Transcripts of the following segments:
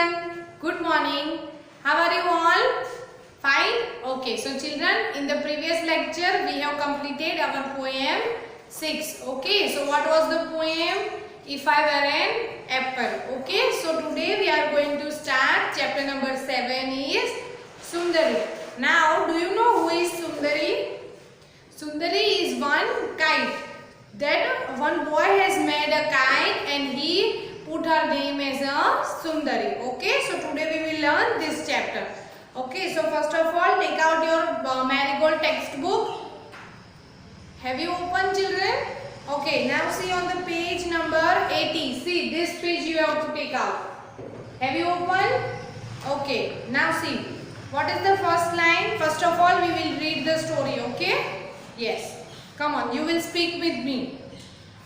everyone. Good morning. How are you all? Fine? Okay. So children, in the previous lecture we have completed our poem 6. Okay. So what was the poem? If I were an apple. Okay. So today we are going to start chapter number 7 is Sundari. Now do you know who is Sundari? Sundari is one kite. That one boy has made a kite and he put her name as a Sundari. Okay, so today we will learn this chapter. Okay, so first of all take out your Marigold textbook. Have you opened, children? Okay, now see on the page number 80. See, this page you have to take out. Have you opened? Okay, now see. What is the first line? First of all we will read the story. Okay? Yes. Come on, you will speak with me.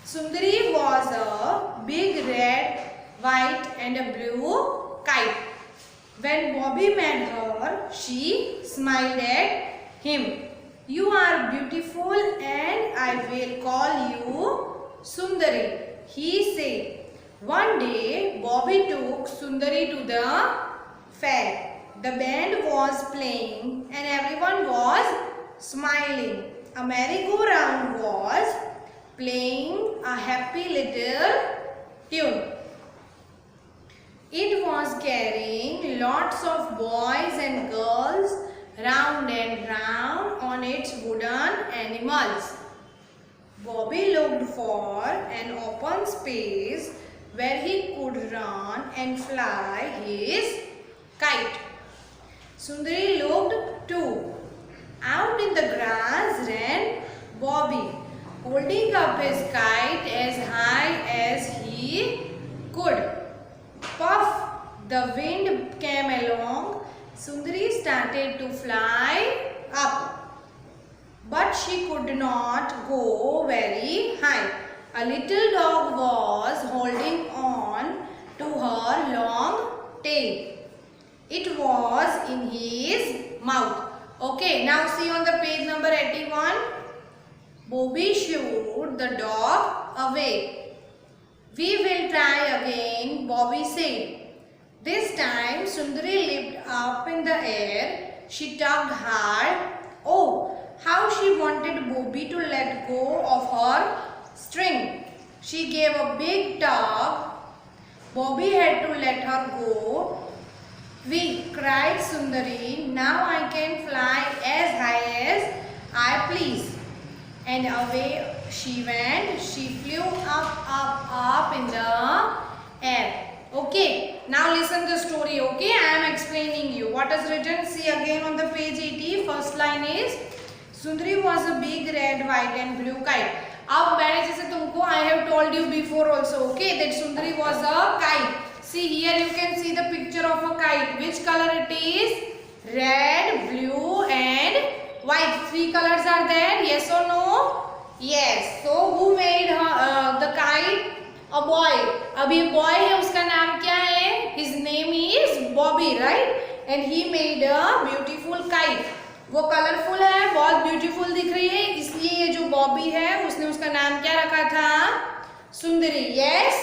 Sundari was a big red, white and a blue kite. When Bobby met her, she smiled at him. You are beautiful and I will call you Sundari, he said. One day, Bobby took Sundari to the fair. The band was playing and everyone was smiling. A merry-go-round was playing a happy little tune. It was carrying lots of boys and girls round and round on its wooden animals. Bobby looked for an open space where he could run and fly his kite. Sundari looked too. Out in the grass ran Bobby, holding up his kite as high as he could. Puff! The wind came along. Sundari started to fly up. But she could not go very high. A little dog was holding on to her long tail. It was in his mouth. Okay, now see on the page number 81. Bobby shooed the dog away. We will try again, Bobby said. This time Sundari leaped up in the air. She tugged hard. Oh, how she wanted Bobby to let go of her string. She gave a big tug. Bobby had to let her go. We, cried Sundari, now I can fly as high as I please. And away she went. She flew up in the air. Okay, now listen the story. Okay, I am explaining you. What is written? See again on the page 80. First line is Sundari was a big red, white and blue kite. अब मैंने जैसे तुमको I have told you before also. Okay, that Sundari was a kite. See here you can see the picture of a kite. Which color it is? Red, blue and white. Three colors are there. Yes or no? Yes. So who made the kite? A boy. अभी boy है उसका नाम क्या है? His name is Bobby, right? And he made a beautiful kite. वो colourful है, बहुत beautiful दिख रही है, इसलिए ये जो बॉबी है उसने उसका नाम क्या रखा था? सुंदरी. Yes?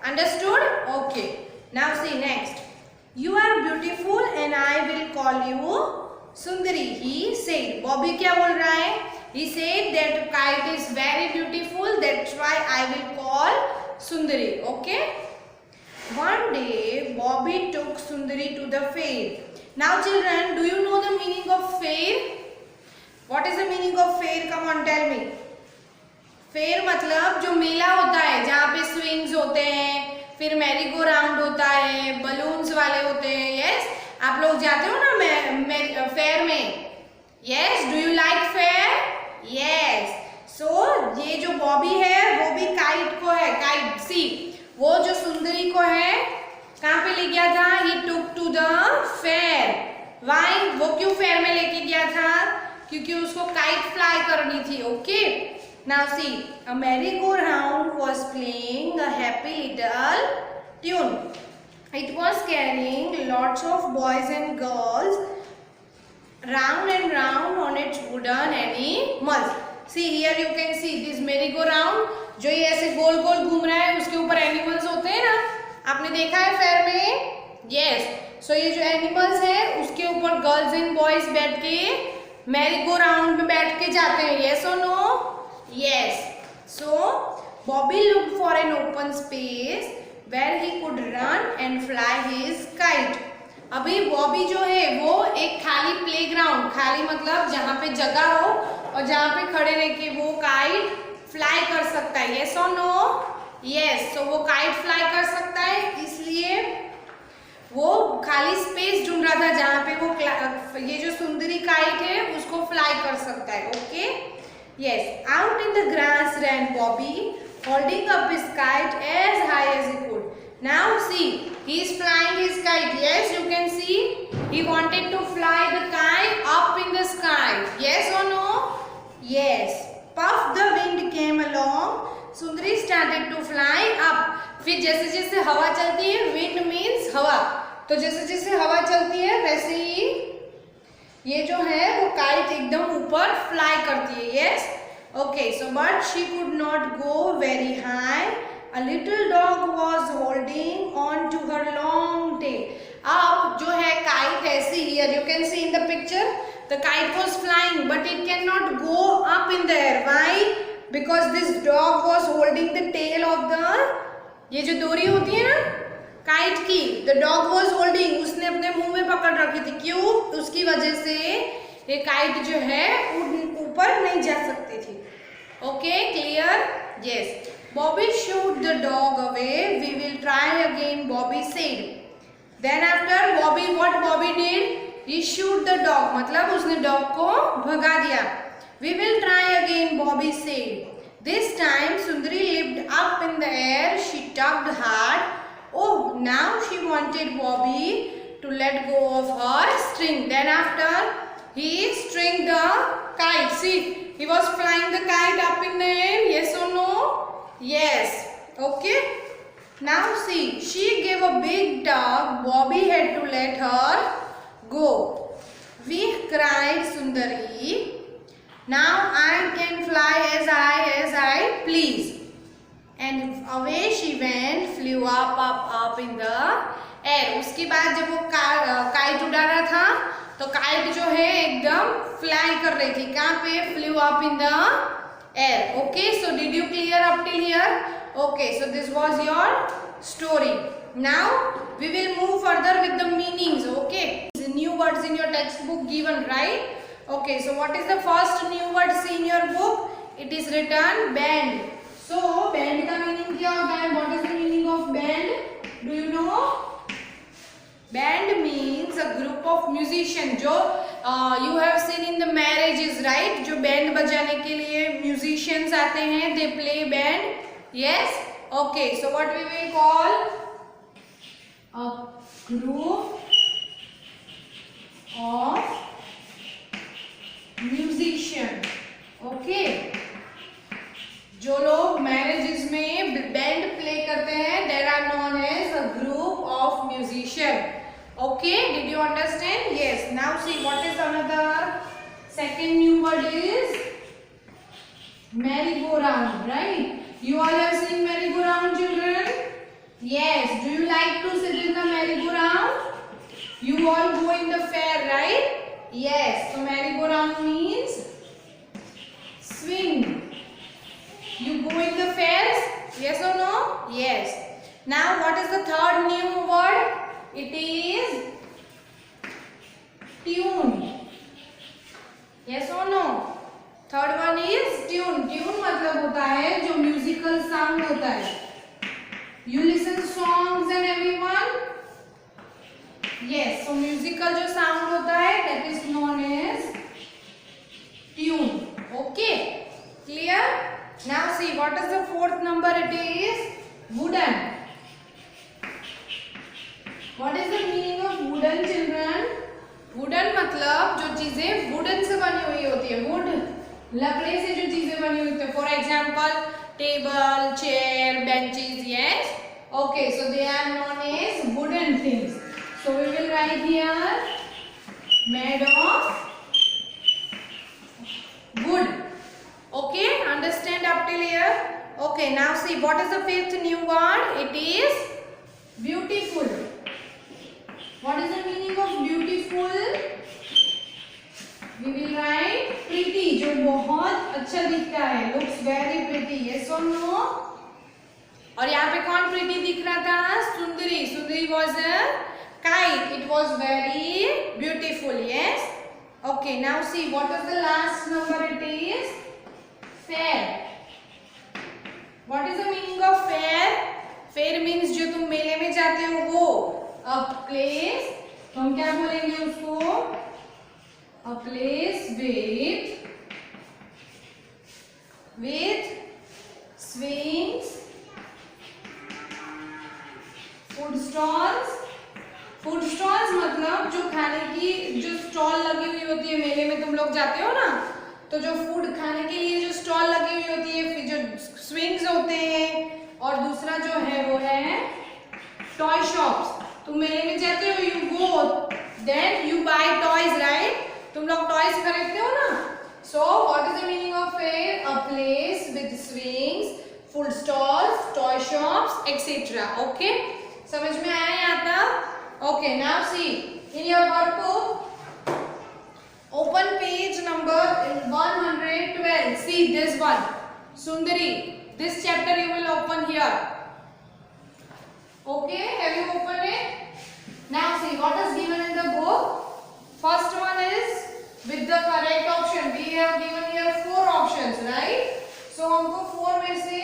Understood? Okay. Now see next. You are beautiful and I will call you Sundari, he said. Bobby क्या बोल रहा है? He said that kite is very beautiful. That's why I will call Sundari. Okay? One day Bobby took Sundari to the fair. Now children, do you know the meaning of fair? What is the meaning of fair? Come on, tell me. Fair मतलब जो मेला होता है जहाँ पे swings होते हैं, फिर merry go round होता है, बलून्स वाले होते हैं. यस, आप लोग जाते हो ना फेयर में. Yes, do you like fair? Yes. So ये जो बॉबी है वो भी काइट को है. काइट सी वो जो सुंदरी को है कहाँ पे ले गया था? ही टुक टू द फेयर. वाई? वो क्यों फेयर में लेके गया था? क्योंकि उसको काइट फ्लाई करनी थी. Okay, now see a merry go round was playing a happy little tune. It was carrying lots of boys and girls round and round on its wooden animals. See here you can see this merry go round. जो ये ऐसे गोल गोल घूम रहा है उसके ऊपर animals होते हैं ना, आपने देखा है फेयर में. यस, सो ये जो एनिमल्स है उसके ऊपर गर्ल्स एंड बॉयज बैठ के मैरी गो राउंड में बैठ के जाते हैं. यस और no? Yes. So Bobby looked for an open space where he could run and fly his kite. अभी बॉबी जो है वो एक खाली प्लेग्राउंड, खाली मतलब जहाँ पे जगह हो और जहाँ पे खड़े रह के वो काइट फ्लाई कर सकता है. यस और नो? यस. सो वो काइट फ्लाई कर सकता है, इसलिए वो खाली स्पेस ढूंढ रहा था जहाँ पे वो ये जो सुंदरी काइट है उसको फ्लाई कर सकता है. Okay. Yes. Out in the grass ran Bobby holding up his kite as high as he could. Now see, he is flying his kite. Yes, you can see he wanted to fly the kite up in the sky. Yes or no? Yes. Puff the wind came along. Sundari started to fly up. फिर जैसे जैसे हवा चलती है, wind means हवा, तो जैसे जैसे हवा चलती है वैसे ही ये जो है वो काइट एकदम ऊपर फ्लाई करती है. Yes. Okay, so but she could not go very high. A little dog was holding on to her long tail. अब जो है kite ऐसी here you can see in the picture the kite was flying but it cannot go up in the air. Why? Because this dog was holding the tail of the, ये जो डोरी होती है ना kite की, the dog was holding, उसने अपने मुंह में पकड़ रखी थी. क्यों? उसकी वजह से ये काइट जो है ऊपर नहीं जा सकती थी. Okay, clear? Yes. Bobby shooed the dog away. We will try again, Bobby said. Then after Bobby, what Bobby did? He shoot the dog, मतलब उसने डॉग को भगा दिया. We will try again, Bobby said. This time Sundari lift up in the air. She tugged hard. Oh, now she wanted Bobby to let go of her string. Then after he string the kite. See, he was flying the kite up in the air. Yes or no? Yes. Okay. Now see, she gave a big tug. Bobby had to let her go. We cried Sundari. Now I can fly as high as I please. And away she went, flew up in the air. उसके बाद जब वो kite उड़ा रहा था तो kite जो है एकदम फ्लाई कर रही थी. कहाँ पे? Flew up in the air. Okay, so did you clear up till here? Okay, so this was your story. Now we will move further with the meanings. Okay, new words in your text book given, right? Okay, so what is the first new word see in your book? It is written band. So band का meaning क्या होता है? What is the meaning of band? Do you know? Band means a group of musicians. जो you have seen in the marriages, right? जो band बजाने के लिए musicians आते हैं, they play band. Yes. Okay. So what we will call a group of musicians. Okay. जो लोग marriages में band play करते हैं, they are known as a group of musicians. Okay, did you understand? Yes. Now see, what is another second new word is merry-go-round, right? You all have seen merry-go-round, children? Yes. Do you like to sit in the merry-go-round? You all go in the fair, right? Yes. So merry-go-round means swing. You go in the fairs? Yes or no? Yes. Now what is the third new word? It is tune. Yes or no? Third one is tune. Tune मतलब होता है जो musical sound होता है. You listen songs and everyone? Yes. So musical जो sound होता है that is known as tune. Okay. Clear? Now see, what is the fourth number? It is wooden. What is the meaning of wooden, children? Wooden मतलब जो चीजें wooden से बनी हुई होती है. wood लकड़े से जो चीजें बनी हुई होती है. For example, table, chair, benches. Yes. Okay, so they are known as wooden things. So we will write here made of wood. Okay, understand up till here? Okay, now see, what is the fifth new word? It is beautiful. अच्छा दिखता है, looks very pretty, yes or no? और यहाँ पे कौन pretty दिख रहा था? सुंदरी. सुंदरी was a kite. It was very beautiful, yes? Okay, now see what is the last number it is? Fair. What is the meaning of fair? Fair means जो तुम मेले में जाते हो वो. A place, तो हम क्या बोलेंगे उसको? A place with swings, food stalls. Food stalls मतलब जो खाने की जो स्टॉल लगी हुई होती है, मेले में तुम लोग जाते हो ना, तो जो फूड खाने के लिए जो स्टॉल लगी हुई होती है, फिर जो स्विंग्स होते हैं, और दूसरा जो है वो है टॉय शॉप्स. तुम मेले में जाते हो, you go then you buy toys, right? तुम लोग टॉयज खरीदते हो ना. So what is the meaning of fair? A place with swings, food stalls, toy shops etcetera. Okay, समझ में आया यहाँ तक? Okay, now see in your workbook, open page number 112. See this one, Sundari. This chapter you will open here. Okay, have you opened it? Now see what is given in the book. First one is with the correct option. We have given here 4 options, right? So हमको 4 में से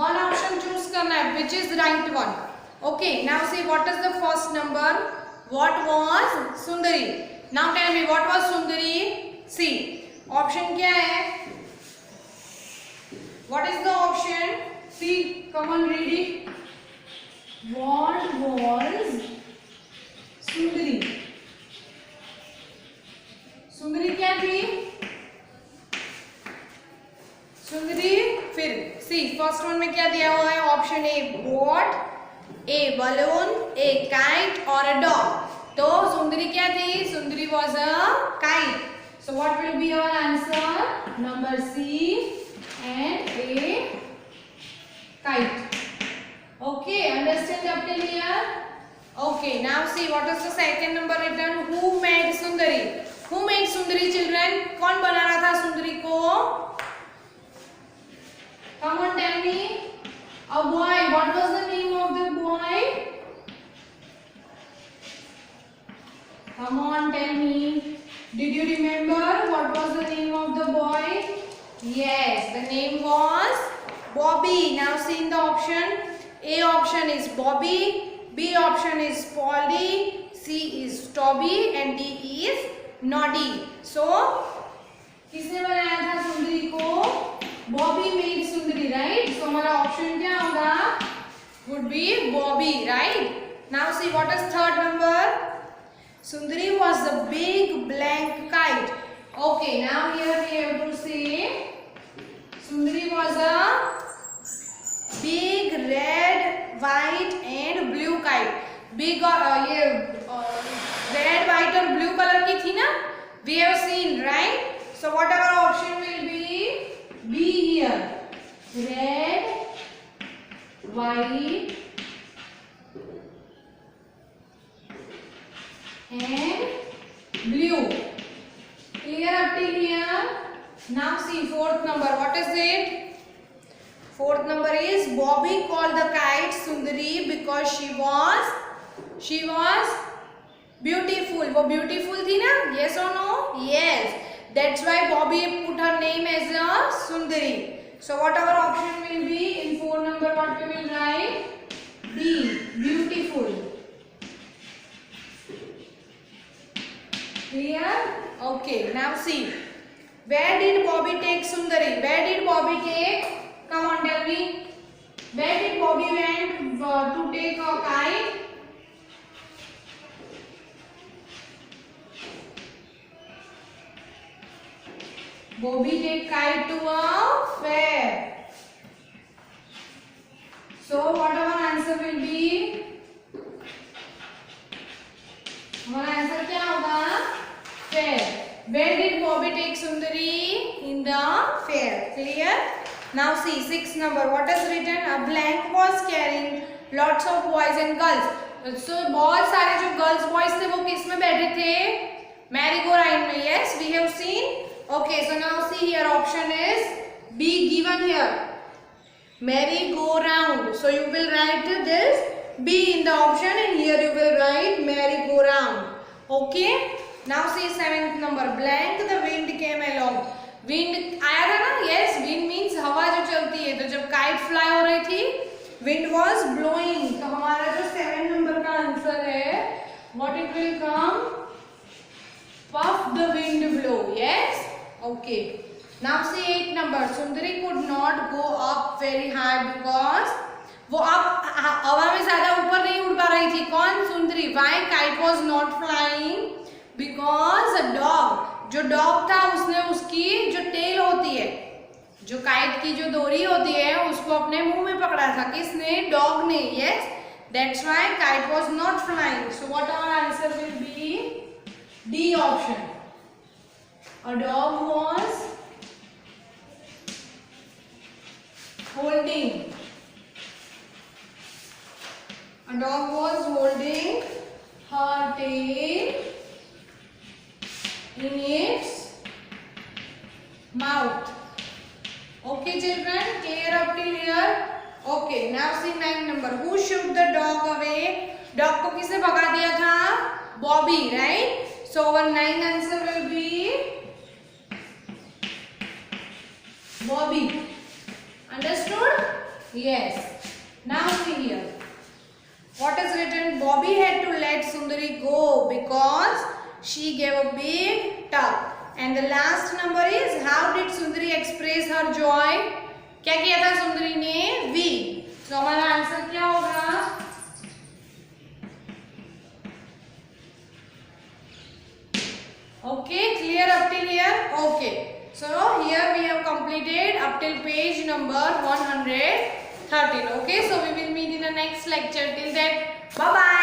one option choose करना है, which is right one. Okay, now see what is the first number? What was Sundari? Now tell me what was Sundari? See, option क्या है? What is the option? See, come on read it. What was Sundari? सुंदरी क्या थी? सुंदरी. फिर see first one में क्या दिया हुआ है? Option A boat, A balloon, A kite or a dog. तो सुंदरी क्या थी? सुंदरी was a kite. So what will be your answer? Number C and A kite. Okay, understand up till here? Okay, now see what is the second number written. Who made Sundari? Who made Sundari, children? कौन बना रहा था सुंदरी को? Come on, tell me. A boy. What was the name of the boy? Come on, tell me. Did you remember what was the name of the boy? Yes, the name was Bobby. Now see in the option. A option is Bobby, B option is Polly, C is Toby and D is Noddy. So, किसने बनाया था सुंदरी को? Bobby made Sundari, right? So हमारा option क्या होगा? Would be Bobby, right? Now see what is third number? Sundari was the big blank kite. Okay, now here we have to say Sundari was a big red, white and blue kite. Big ये red, white और blue color की थी ना? We have seen, right? So what our option will be? B here. Red, white and blue. Clear up till here? Now see fourth number. What is it? Fourth number is Bobby called the kite Sundari because she was beautiful. वो beautiful थी ना? Yes or no? Yes. That's why Bobby put her name as a Sundari. So what our option will be in 4 number? What we will write? B. Beautiful. Clear? Okay. Now see. Where did Bobby take Sundari? Where did Bobby take? Come on, tell me. Where did Bobby went to take a kite? Bobby take kite to a fair. So what our answer will be? हमारा answer क्या होगा? Fair. Where did Bobby take Sundari? In the fair. Clear? Now see 6 number. What is written? A blank was carrying lots of boys and girls. So बहुत सारे जो girls boys थे वो किस में बैठे थे? मैरी गो राउंड में. Yes, we have seen Okay, so now see here, option is B given here. Merry-go-round. So you will write this B in the option and here you will write merry-go-round. Okay. Now see 7th number. Blank the wind came along. Wind आया था ना? Yes. Wind means हवा जो चलती है. तो जब kite fly हो रही थी, wind was blowing. तो हमारा जो 7 नंबर का आंसर है, what it will come? Puff the wind blow. Yes. Okay. Now see 8 number. Sundari could not go up very high because वो अब हवा में ज्यादा ऊपर नहीं उड़ पा रही थी. कौन? सुंदरी. Why kite was not flying? Because a dog. जो डॉग था उसने उसकी जो टेल होती है, जो काइट की जो डोरी होती है, उसको अपने मुंह में पकड़ा था. किसने? डॉग ने. Yes. That's why kite was not flying. So what our answer will be? D option. A dog was holding. A dog was holding her tail in its mouth. Okay, children, clear up till here? Okay, now see 9 number. Who shook the dog away? Dog को किसने भगा दिया था? Bobby, right? So our 9 answer will be Bobby. Understood? Yes. Now see here. What is written? Bobby had to let Sundari go because she gave a big tug. And the last number is, how did Sundari express her joy? क्या किया था सुंदरी ने? We. तो हमारा answer क्या होगा? Okay, clear up till here? Okay. So here we have completed up till page number 113. Okay, so we will meet in the next lecture. Till then, bye bye.